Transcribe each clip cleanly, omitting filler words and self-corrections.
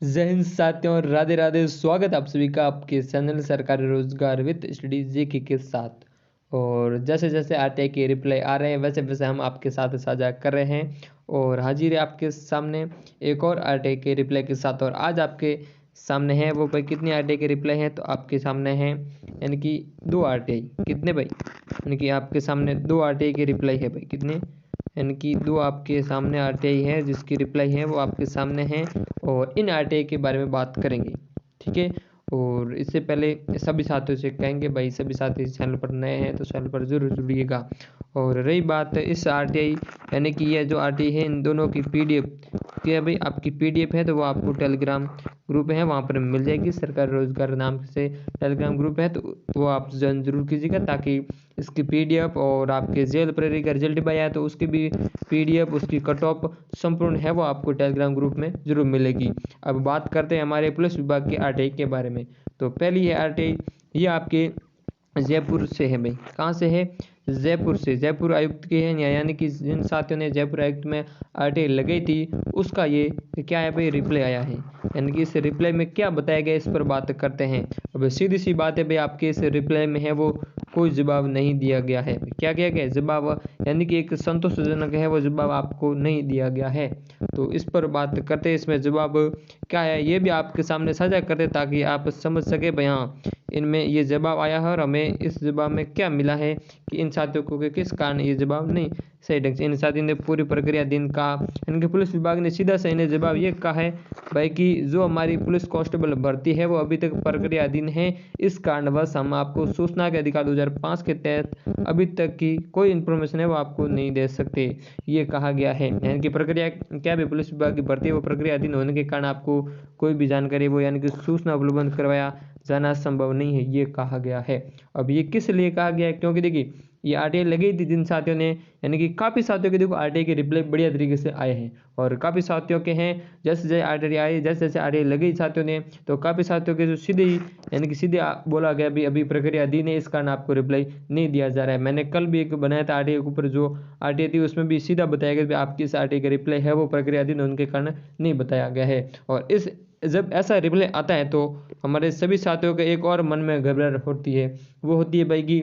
जय हिंद साथियों, राधे राधे। स्वागत आप सभी का आपके चैनल सरकारी रोजगार विद स्टडी जेके के साथ। और जैसे जैसे आरटीआई के रिप्लाई आ रहे हैं वैसे वैसे हम आपके साथ साझा कर रहे हैं। और हाजिर है आपके सामने एक और आरटीआई के रिप्लाई के साथ। और आज आपके सामने है वो भाई कितनी आरटीआई के रिप्लाई हैं, तो आपके सामने हैं यानी कि 2 आरटीआई। कितने भाई? यानी कि आपके सामने 2 आरटीआई के रिप्लाई है भाई। कितने? यानी कि 2 आपके सामने आरटीआई है जिसकी रिप्लाई है वो आपके सामने है। और इन आरटीआई के बारे में बात करेंगे, ठीक है। और इससे पहले सभी साथियों से कहेंगे भाई, सभी साथी इस चैनल पर नए हैं तो चैनल पर जरूर जुड़िएगा। और रही बात इस आरटीआई यानी कि ये जो आरटीआई है इन दोनों की पीडीएफ, क्या भाई आपकी पीडीएफ है तो वो आपको टेलीग्राम ग्रुप है वहाँ पर मिल जाएगी। सरकारी रोजगार नाम से टेलीग्राम ग्रुप है तो वो आप ज्वाइन जरूर कीजिएगा, ताकि इसकी पीडीएफ और आपके जेल प्रेरी का रिजल्ट भी आया तो उसकी भी पीडीएफ, उसकी कट ऑफ संपूर्ण है वो आपको टेलीग्राम ग्रुप में जरूर मिलेगी। अब बात करते हैं हमारे पुलिस विभाग की आरटीआई के बारे में। तो पहली है आरटीआई, ये आपके जयपुर से है भाई। कहाँ से है? जयपुर से। जयपुर आयुक्त के हैं, यानी कि जिन साथियों ने जयपुर आयुक्त में आरटीआई लगाई थी उसका ये क्या है भाई, रिप्लाई आया है। यानी कि इस रिप्लाई में क्या बताया गया इस पर बात करते हैं। अब सीधी सी बात है भाई, आपके इस रिप्लाई में है वो कोई जवाब नहीं दिया गया है। क्या किया गया जवाब, यानी कि एक संतोषजनक है वो जवाब आपको नहीं दिया गया है। तो इस पर बात करते हैं, इसमें जवाब क्या है ये भी आपके सामने साझा करते ताकि आप समझ सके भाई हाँ इनमें ये जवाब आया है और हमें इस जवाब में क्या मिला है कि इन साथियों को कि किस कारण ये जवाब नहीं सही ढंग से इन साथियों ने पूरी प्रक्रिया दिन का। इनके पुलिस विभाग ने सीधा से इन्हें जवाब ये कहा है भाई कि जो हमारी पुलिस कांस्टेबल भर्ती है वो अभी तक प्रक्रियाधीन है, इस कारणवश हम आपको सूचना के अधिकार 2005 के तहत अभी तक की कोई इन्फॉर्मेशन है वो आपको नहीं दे सकते, ये कहा गया है। यानी कि प्रक्रिया क्या भी पुलिस विभाग की भर्ती है वो प्रक्रियाधीन होने के कारण आपको कोई भी जानकारी वो यानी कि सूचना उपलब्ध करवाया जाना संभव नहीं है, ये कहा गया है। अब ये किस लिए कहा गया है, क्योंकि देखिए ये आरटीआई लगी थी जिन साथियों ने, यानी कि काफ़ी साथियों के देखो आरटीआई के रिप्लाई बढ़िया तरीके से आए हैं। और काफ़ी साथियों के हैं जैसे जैसे आरटीआई आई, जैसे जैसे आरटीआई लगी साथियों ने तो काफ़ी साथियों के जो सीधे ही यानी कि सीधे बोला गया भी अभी प्रक्रिया अधीन है, इस कारण आपको रिप्लाई नहीं दिया जा रहा है। मैंने कल भी एक बनाया था आरटीआई के ऊपर, जो आरटीआई थी उसमें भी सीधा बताया गया कि आपकी इस आरटीआई का रिप्लाई है वो प्रक्रिया अधीन होने के कारण नहीं बताया गया है। और इस जब ऐसा रिप्लाई आता है तो हमारे सभी साथियों के एक और मन में घबराहट होती है, वो होती है भाई कि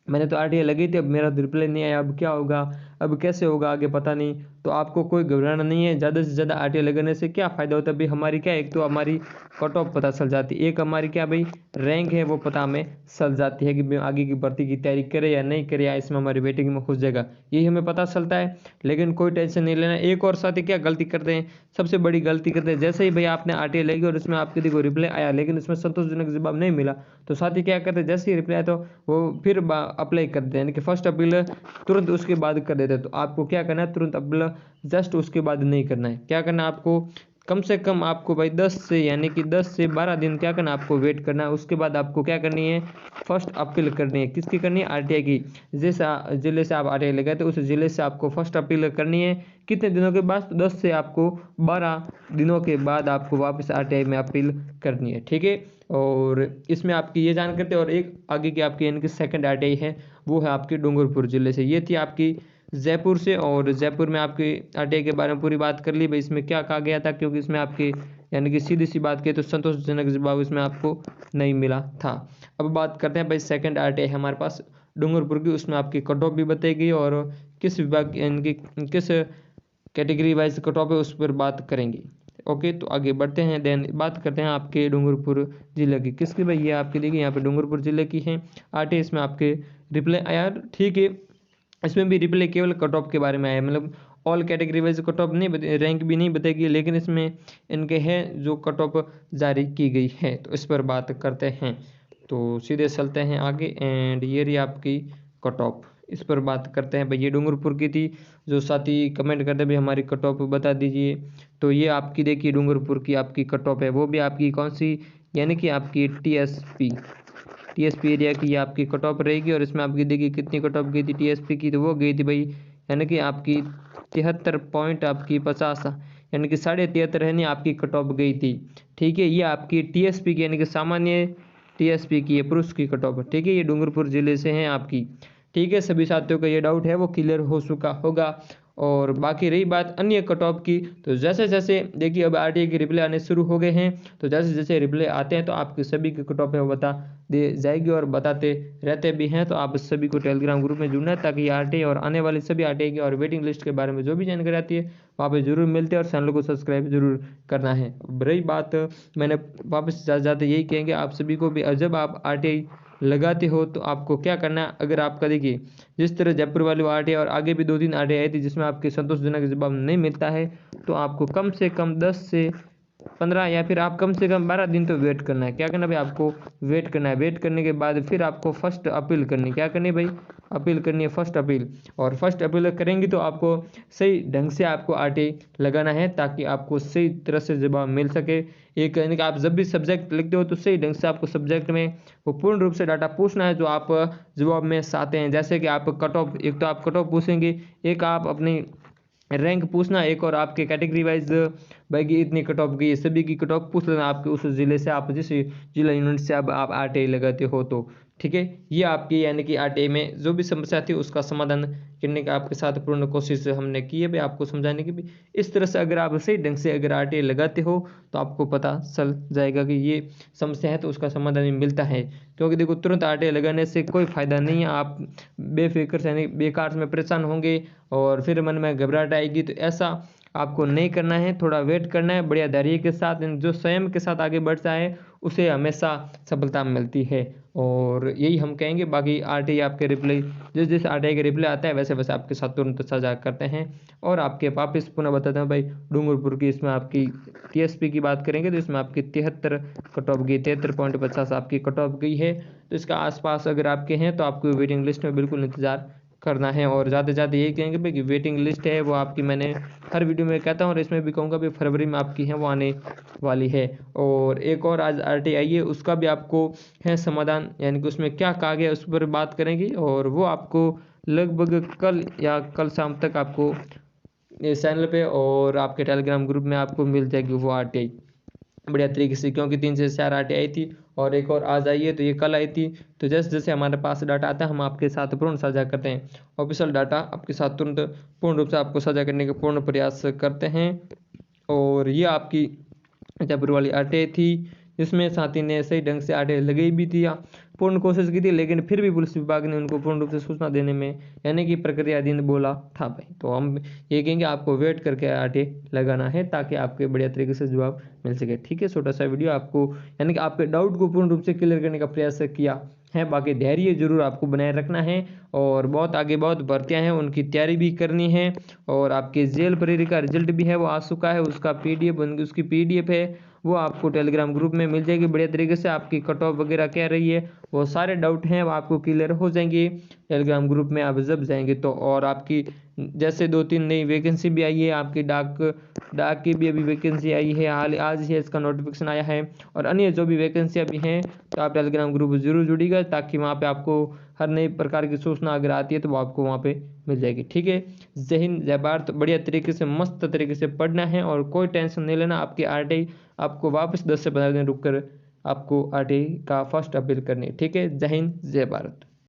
मैंने तो आरटीआई लगी थी, अब मेरा तो रिप्लाई नहीं आया, अब क्या होगा, अब कैसे होगा आगे पता नहीं। तो आपको कोई घबराना नहीं है, ज़्यादा से ज़्यादा आरटीआई लगाने से क्या फ़ायदा होता है भाई, हमारी क्या एक तो हमारी कट ऑफ पता चल जाती है, एक हमारी क्या भाई रैंक है वो पता हमें चल जाती है कि आगे की भर्ती की तैयारी करे या नहीं करे, या इसमें हमारी वेटिंग में घुस जाएगा, यही हमें पता चलता है। लेकिन कोई टेंशन नहीं लेना। एक और साथी क्या गलती करते हैं, सबसे बड़ी गलती करते हैं, जैसे ही भाई आपने आरटीआई लगी और उसमें आपके देखो रिप्लाई आया लेकिन उसमें संतोषजनक जवाब नहीं मिला, तो साथी क्या करते हैं, जैसे ही रिप्लाई तो वो फिर अप्लाई करते हैं, यानी कि फर्स्ट अपील तुरंत उसके बाद कर देते हैं। तो आपको क्या करना है, तुरंत अपील जस्ट उसके बाद नहीं करना है। क्या करना है आपको, कम से कम आपको भाई 10 से यानी कि 10 से 12 दिन क्या करना है, आपको वेट करना है। उसके बाद आपको क्या करनी है, फर्स्ट अपील करनी है। किसकी करनी है? आरटीआई की। जैसे जिले से आप आरटीआई लगाए तो उस जिले से आपको फर्स्ट अपील करनी है। कितने दिनों के बाद? 10 से आपको 12 दिनों के बाद आपको वापस आरटीआई में अपील करनी है, ठीक है। और इसमें आपकी ये जानकारी और एक आगे की आपकी यानी कि सेकंड आरटीआई है वो है आपकी डूंगरपुर जिले से। ये थी आपकी जयपुर से। और जयपुर में आपकी आरटीआई के बारे में पूरी बात कर ली भाई, इसमें क्या कहा गया था, क्योंकि इसमें आपकी यानी कि सीधी सी बात की तो संतोषजनक जवाब इसमें आपको नहीं मिला था। अब बात करते हैं भाई सेकंड आरटीआई हमारे पास डूंगरपुर की, उसमें आपकी कट ऑफ भी बताई गई और किस विभाग यानी कि किस कैटेगरी वाइज कट ऑफ है उस पर बात करेंगे। ओके, तो आगे बढ़ते हैं। देन बात करते हैं आपके डूंगरपुर जिले की। किसकी भाई? ये आपके देखिए यहाँ पे डूंगरपुर जिले की है आरटीआई। इसमें आपके रिप्लाई आया, ठीक है। इसमें भी रिप्लाई केवल कट ऑफ के बारे में आया, मतलब all category wise cut off नहीं, रैंक भी नहीं बताएगी, लेकिन इसमें इनके हैं जो कट ऑफ जारी की गई है, तो इस पर बात करते हैं। तो सीधे चलते हैं आगे। एंड ये रही आपकी कट ऑफ, इस पर बात करते हैं भाई। ये डूंगरपुर की थी, जो साथी कमेंट करते भाई हमारी कट ऑफ बता दीजिए। तो ये आपकी देखिए डूंगरपुर की आपकी कट ऑफ है, वो भी आपकी कौन सी, यानी कि आपकी टीएसपी एरिया की आपकी कट ऑफ रहेगी। और इसमें आपकी देखिए कितनी कट ऑफ गई थी टीएसपी की, तो वो गई थी भाई यानी कि आपकी 73 पॉइंट आपकी 50, यानी कि 73.5 है आपकी कट ऑफ गई थी, ठीक है। ये आपकी टीएसपी की यानी कि सामान्य टीएसपी की है, पुरुष की कट ऑफ, ठीक है। ये डूंगरपुर जिले से हैं आपकी, ठीक है। सभी साथियों का ये डाउट है वो क्लियर हो चुका होगा। और बाकी रही बात अन्य कट ऑफ की, तो जैसे जैसे देखिए अब आरटीआई के रिप्लाई आने शुरू हो गए हैं, तो जैसे जैसे रिप्लाई आते हैं तो आपके सभी की कट ऑफ है वो बता दे जाएगी और बताते रहते भी हैं। तो आप सभी को टेलीग्राम ग्रुप में जुड़ना है ताकि आरटीआई और आने वाली सभी आरटीआई की और वेटिंग लिस्ट के बारे में जो भी जानकारी आती है वहाँ पे जरूर मिलते हैं और चैनल को सब्सक्राइब जरूर करना है। रही बात, मैंने वापस जाते यही कहेंगे आप सभी को भी, जब आप आरटीआई लगाते हो तो आपको क्या करना है। अगर आपका देखिए जिस तरह जयपुर वाली आरटीआई और आगे भी 2-3 आरटीआई आई थी जिसमें आपके संतोषजनक जवाब नहीं मिलता है, तो आपको कम से कम 10 से 15 या फिर आप कम से कम 12 दिन तो वेट करना है। क्या करना भाई, आपको वेट करना है। वेट करने के बाद फिर आपको फर्स्ट अपील करनी, क्या करनी है भाई, अपील करनी है, फर्स्ट अपील। और फर्स्ट अपील करेंगे तो आपको सही ढंग से आपको आरटीआई लगाना है ताकि आपको सही तरह से जवाब मिल सके। एक यानी कि आप जब भी सब्जेक्ट लिखते हो तो सही ढंग से आपको सब्जेक्ट में वो पूर्ण रूप से डाटा पूछना है जो आप जवाब में चाहते हैं। जैसे कि आप कट ऑफ, एक तो आप कट ऑफ पूछेंगे, एक आप अपनी रैंक पूछना, एक और आपके कैटेगरी वाइज भाई की इतनी कट ऑफ गई है, सभी की कट ऑफ पूछ लेना आपके उस ज़िले से, आप जिस जिला यूनिट से अब आप आरटीआई लगाते हो तो ठीक है। ये आपकी यानी कि आरटीआई में जो भी समस्या थी उसका समाधान करने का आपके साथ पूर्ण कोशिश हमने की है भाई, आपको समझाने की भी। इस तरह से अगर आप सही ढंग से अगर आरटीआई लगाते हो तो आपको पता चल जाएगा कि ये समस्या है तो उसका समाधान भी मिलता है। क्योंकि देखो तुरंत आरटीआई लगाने से कोई फ़ायदा नहीं है, आप बेफिक्र से यानी बेकार में परेशान होंगे और फिर मन में घबराहट आएगी। तो ऐसा आपको नहीं करना है, थोड़ा वेट करना है बढ़िया धैर्य के साथ। जो संयम के साथ आगे बढ़ता है उसे हमेशा सफलता मिलती है और यही हम कहेंगे। बाकी आरटीआई आपके रिप्लाई जिस जिस आरटीआई के रिप्लाई आता है वैसे वैसे आपके साथ तुरंत साझा करते हैं। और आपके वापस पुनः बताते हैं भाई डूंगरपुर की, इसमें आपकी टीएसपी की बात करेंगे तो इसमें आपकी 73 कट ऑफ गई, 73.50 आपकी कट ऑफ गई है। तो इसका आसपास अगर आपके हैं तो आपको वेटिंग लिस्ट में बिल्कुल इंतजार करना है। और ज़्यादा से ज़्यादा यही कहेंगे भाई कि वेटिंग लिस्ट है वो आपकी, मैंने हर वीडियो में कहता हूँ और इसमें भी कहूँगा भाई फरवरी में आपकी है वो आने वाली है। और एक और आज आरटीआई है उसका भी आपको है समाधान, यानी कि उसमें क्या कहा गया उस पर बात करेंगे और वो आपको लगभग कल या कल शाम तक आपको इस चैनल पे और आपके टेलीग्राम ग्रुप में आपको मिल जाएगी वो आरटीआई बढ़िया तरीके से। क्योंकि 3 से 4 आरटीआई आई थी और एक और आज आई है, तो ये कल आई थी। तो जैसे जैसे हमारे पास डाटा आता है हम आपके साथ पूर्ण साझा करते हैं, ऑफिशियल डाटा आपके साथ तुरंत पूर्ण रूप से आपको साझा करने का पूर्ण प्रयास करते हैं। और ये आपकी जयपुर वाली आरटीआई थी जिसमें साथी ने सही ढंग से आरटीआई लगाई भी थी, पूर्ण कोशिश की थी, लेकिन फिर भी पुलिस विभाग ने उनको पूर्ण रूप से सूचना देने में यानी कि प्रक्रियाधीन बोला था भाई। तो हम ये कहेंगे आपको वेट करके आरटीआई लगाना है ताकि आपके बढ़िया तरीके से जवाब मिल सके। ठीक है, छोटा सा वीडियो आपको यानी कि आपके डाउट को पूर्ण रूप से क्लियर करने का प्रयास किया है। बाकी धैर्य जरूर आपको बनाए रखना है और बहुत आगे बहुत भर्तियां हैं उनकी तैयारी भी करनी है। और आपके जेल प्रेरी का रिजल्ट भी है वो आ चुका है, उसका पीडीएफ उसकी पीडीएफ है वो आपको टेलीग्राम ग्रुप में मिल जाएगी बढ़िया तरीके से। आपकी कट ऑफ वगैरह क्या रही है वो सारे डाउट हैं वो आपको क्लियर हो जाएंगे टेलीग्राम ग्रुप में आप जब जाएंगे तो। और आपकी जैसे 2-3 नई वैकेंसी भी आई है, आपकी डाक की भी अभी वैकेंसी आई है, हाल आज ही इसका नोटिफिकेशन आया है। और अन्य जो भी वैकेंसियाँ भी हैं तो आप टेलीग्राम ग्रुप जरूर जुड़िएगा ताकि वहाँ पे आपको हर नई प्रकार की सूचना अगर आती है तो वो आपको वहाँ पे मिल जाएगी। ठीक है, जय हिंद जय भारत। बढ़िया तरीके से मस्त तरीके से पढ़ना है और कोई टेंशन नहीं लेना। आपकी आरटीआई आपको वापस 10 से 15 दिन रुक कर आपको आरटीआई का फर्स्ट अपील करनी है। ठीक है, जय हिंद जय भारत।